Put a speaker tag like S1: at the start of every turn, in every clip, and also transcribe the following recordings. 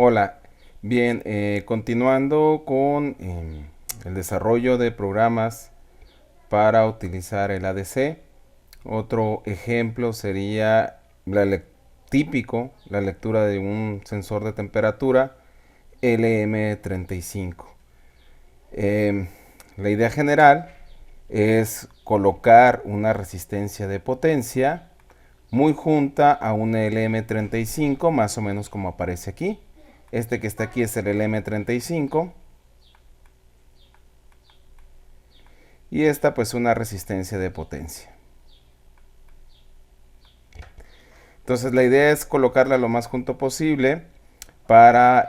S1: Hola, bien, continuando con el desarrollo de programas para utilizar el ADC. Otro ejemplo sería típico, la lectura de un sensor de temperatura LM35. La idea general es colocar una resistencia de potencia muy junta a un LM35, más o menos como aparece aquí. Este que está aquí es el LM35 y esta pues una resistencia de potencia. Entonces la idea es colocarla lo más junto posible para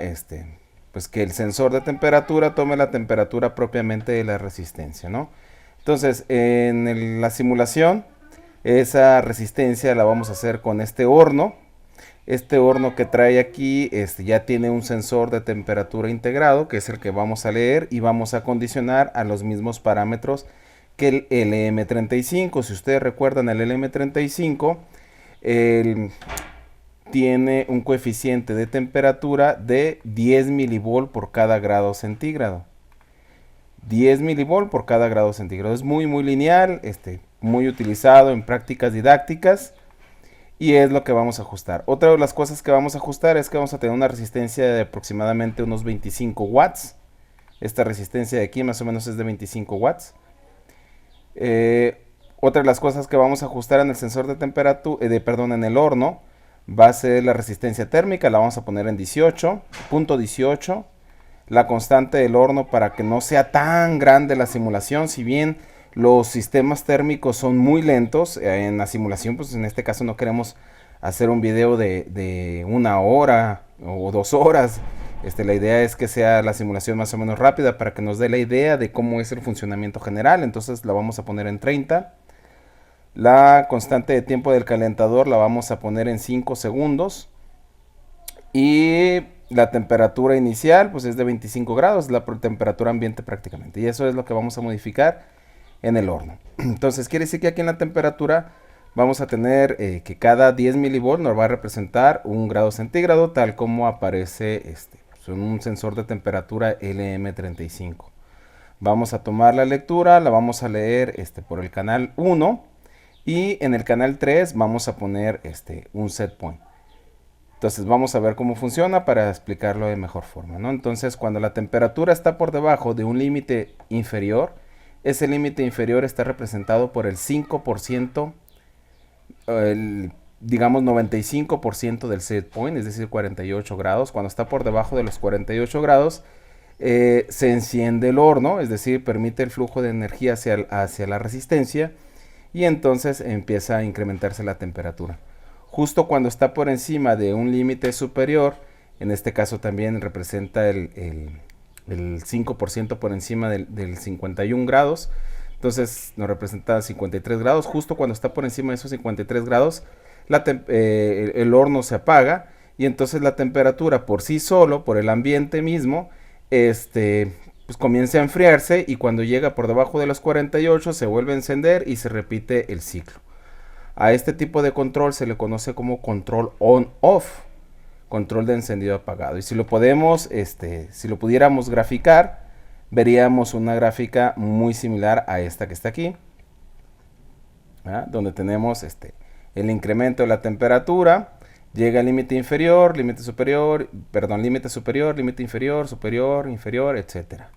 S1: pues que el sensor de temperatura tome la temperatura propiamente de la resistencia, ¿no? Entonces la simulación esa resistencia la vamos a hacer con este horno. Este horno que trae aquí ya tiene un sensor de temperatura integrado, que es el que vamos a leer y vamos a condicionar a los mismos parámetros que el LM35. Si ustedes recuerdan, el LM35 tiene un coeficiente de temperatura de 10 milivolt por cada grado centígrado. 10 milivolt por cada grado centígrado. Es muy lineal, muy utilizado en prácticas didácticas. Y es lo que vamos a ajustar. Otra de las cosas que vamos a ajustar es que vamos a tener una resistencia de aproximadamente unos 25 watts. Esta resistencia de aquí más o menos es de 25 watts. Otra de las cosas que vamos a ajustar en el sensor de temperatura, en el horno, va a ser la resistencia térmica. La vamos a poner en 18.18. La constante del horno para que no sea tan grande la simulación. Si bien los sistemas térmicos son muy lentos en la simulación, pues en este caso no queremos hacer un video de 1 hora o 2 horas. La idea es que sea la simulación más o menos rápida para que nos dé la idea de cómo es el funcionamiento general. Entonces la vamos a poner en 30. La constante de tiempo del calentador la vamos a poner en 5 segundos. Y la temperatura inicial pues es de 25 grados, la temperatura ambiente prácticamente. Y eso es lo que vamos a modificar en el horno. Entonces quiere decir que aquí en la temperatura vamos a tener que cada 10 milivolts nos va a representar 1 grado centígrado, tal como aparece en un sensor de temperatura LM35. Vamos a tomar la lectura, la vamos a leer por el canal 1 y en el canal 3 vamos a poner un set point. Entonces vamos a ver cómo funciona para explicarlo de mejor forma, ¿no? Entonces cuando la temperatura está por debajo de un límite inferior, ese límite inferior está representado por el 5%, digamos 95% del set point, es decir 48 grados. Cuando está por debajo de los 48 grados, se enciende el horno, es decir, permite el flujo de energía hacia la resistencia y entonces empieza a incrementarse la temperatura. Justo cuando está por encima de un límite superior, en este caso también representa el 5% por encima del 51 grados, entonces nos representa 53 grados. Justo cuando está por encima de esos 53 grados, el horno se apaga y entonces la temperatura por sí solo, por el ambiente mismo, pues comienza a enfriarse y cuando llega por debajo de los 48 se vuelve a encender y se repite el ciclo. A este tipo de control se le conoce como control on-off, control de encendido apagado. Y si lo podemos, si lo pudiéramos graficar, veríamos una gráfica muy similar a esta que está aquí, ¿verdad? Donde tenemos el incremento de la temperatura, llega al límite inferior, límite superior, perdón, límite superior, límite inferior, superior, inferior, etcétera.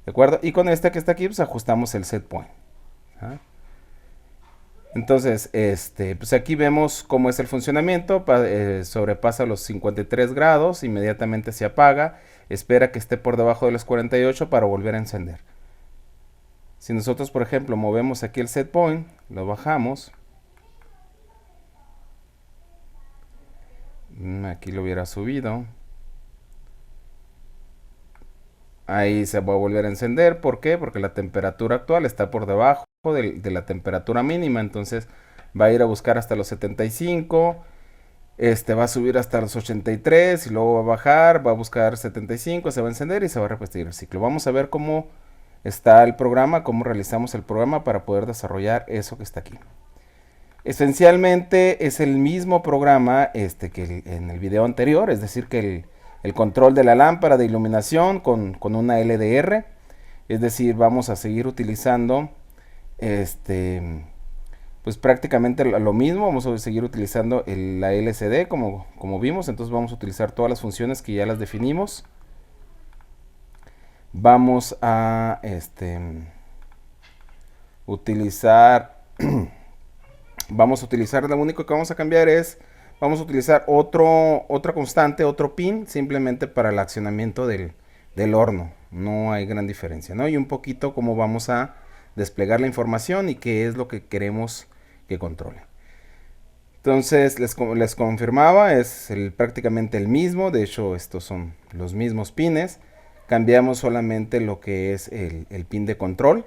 S1: ¿De acuerdo? Y con esta que está aquí, pues ajustamos el set point. ¿Ah? Entonces, pues aquí vemos cómo es el funcionamiento. Sobrepasa los 53 grados, inmediatamente se apaga, espera que esté por debajo de los 48 para volver a encender. Si nosotros, por ejemplo, movemos aquí el set point, lo bajamos, aquí lo hubiera subido, ahí se va a volver a encender. ¿Por qué? Porque la temperatura actual está por debajo de la temperatura mínima, entonces va a ir a buscar hasta los 75, va a subir hasta los 83 y luego va a bajar, va a buscar 75, se va a encender y se va a repetir el ciclo. Vamos a ver cómo está el programa, cómo realizamos el programa para poder desarrollar eso que está aquí. Esencialmente es el mismo programa que en el video anterior, es decir que el control de la lámpara de iluminación con una LDR. Es decir, vamos a seguir utilizando pues prácticamente lo mismo. Vamos a seguir utilizando la LCD como vimos. Entonces vamos a utilizar todas las funciones que ya las definimos. Vamos a utilizar lo único que vamos a cambiar es vamos a utilizar otra constante, otro pin, simplemente para el accionamiento del horno. No hay gran diferencia, ¿no? Y un poquito cómo vamos a desplegar la información y qué es lo que queremos que controle. Entonces les confirmaba, es prácticamente el mismo. De hecho, estos son los mismos pines. Cambiamos solamente lo que es el pin de control.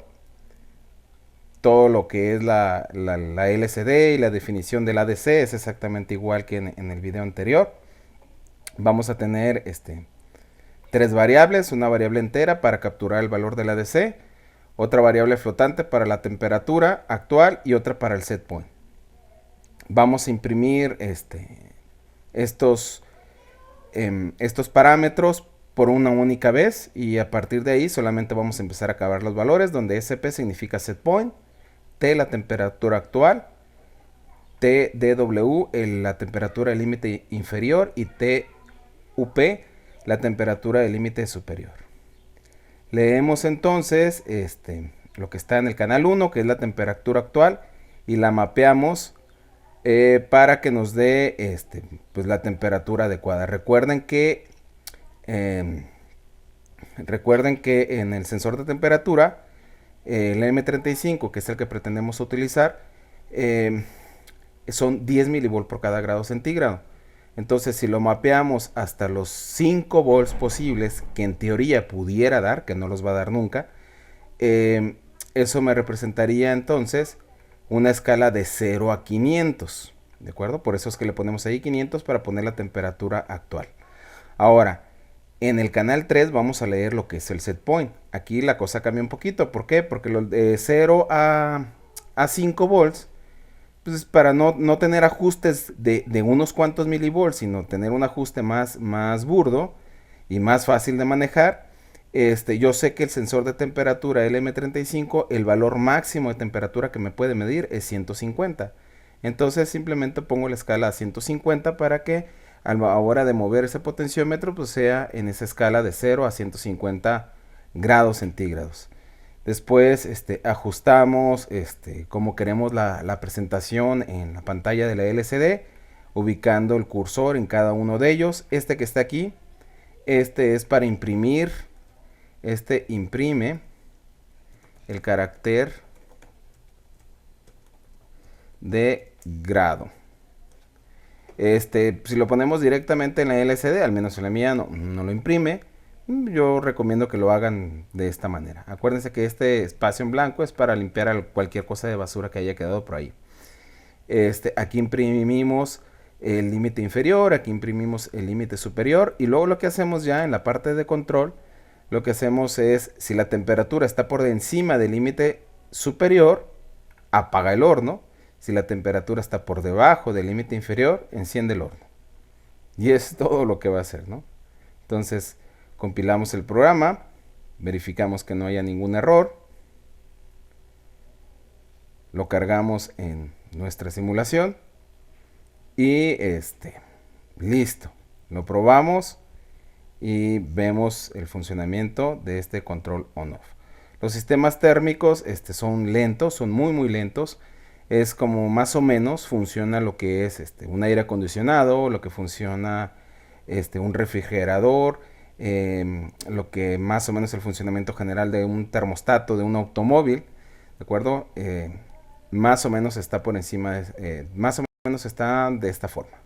S1: Todo lo que es la LCD y la definición del ADC es exactamente igual que en el video anterior. Vamos a tener tres variables, una variable entera para capturar el valor del ADC, otra variable flotante para la temperatura actual y otra para el set point. Vamos a imprimir estos parámetros por una única vez y a partir de ahí solamente vamos a empezar a acabar los valores, donde SP significa set point, T la temperatura actual, TDW la temperatura del límite inferior y TUP la temperatura del límite superior. Leemos entonces lo que está en el canal 1, que es la temperatura actual, y la mapeamos para que nos dé pues la temperatura adecuada. Recuerden que en el sensor de temperatura el M35, que es el que pretendemos utilizar, son 10 milivolts por cada grado centígrado. Entonces, si lo mapeamos hasta los 5 volts posibles, que en teoría pudiera dar, que no los va a dar nunca, eso me representaría entonces una escala de 0 a 500. ¿De acuerdo? Por eso es que le ponemos ahí 500 para poner la temperatura actual. Ahora, en el canal 3 vamos a leer lo que es el set point. Aquí la cosa cambia un poquito. ¿Por qué? Porque de 0 a 5 volts, pues para no tener ajustes de unos cuantos milivolts, sino tener un ajuste más burdo y más fácil de manejar, yo sé que el sensor de temperatura LM35, el valor máximo de temperatura que me puede medir es 150. Entonces simplemente pongo la escala a 150 para que a la hora de mover ese potenciómetro pues sea en esa escala de 0 a 150 grados centígrados. Después ajustamos como queremos la presentación en la pantalla de la LCD, ubicando el cursor en cada uno de ellos. Este que está aquí, es para imprimir, imprime el carácter de grado. Si lo ponemos directamente en la LCD, al menos en la mía no lo imprime. Yo recomiendo que lo hagan de esta manera. Acuérdense que este espacio en blanco es para limpiar cualquier cosa de basura que haya quedado por ahí. Aquí imprimimos el límite inferior, aquí imprimimos el límite superior y luego lo que hacemos ya en la parte de control, lo que hacemos es, si la temperatura está por encima del límite superior, apaga el horno. Si la temperatura está por debajo del límite inferior, enciende el horno. Y es todo lo que va a hacer, ¿no? Entonces, compilamos el programa, verificamos que no haya ningún error, lo cargamos en nuestra simulación y listo. Lo probamos y vemos el funcionamiento de este control on-off. Los sistemas térmicos son lentos, son muy lentos. Es como más o menos funciona lo que es un aire acondicionado, lo que funciona un refrigerador, lo que más o menos el funcionamiento general de un termostato, de un automóvil, ¿de acuerdo? Más o menos está por encima, más o menos está de esta forma.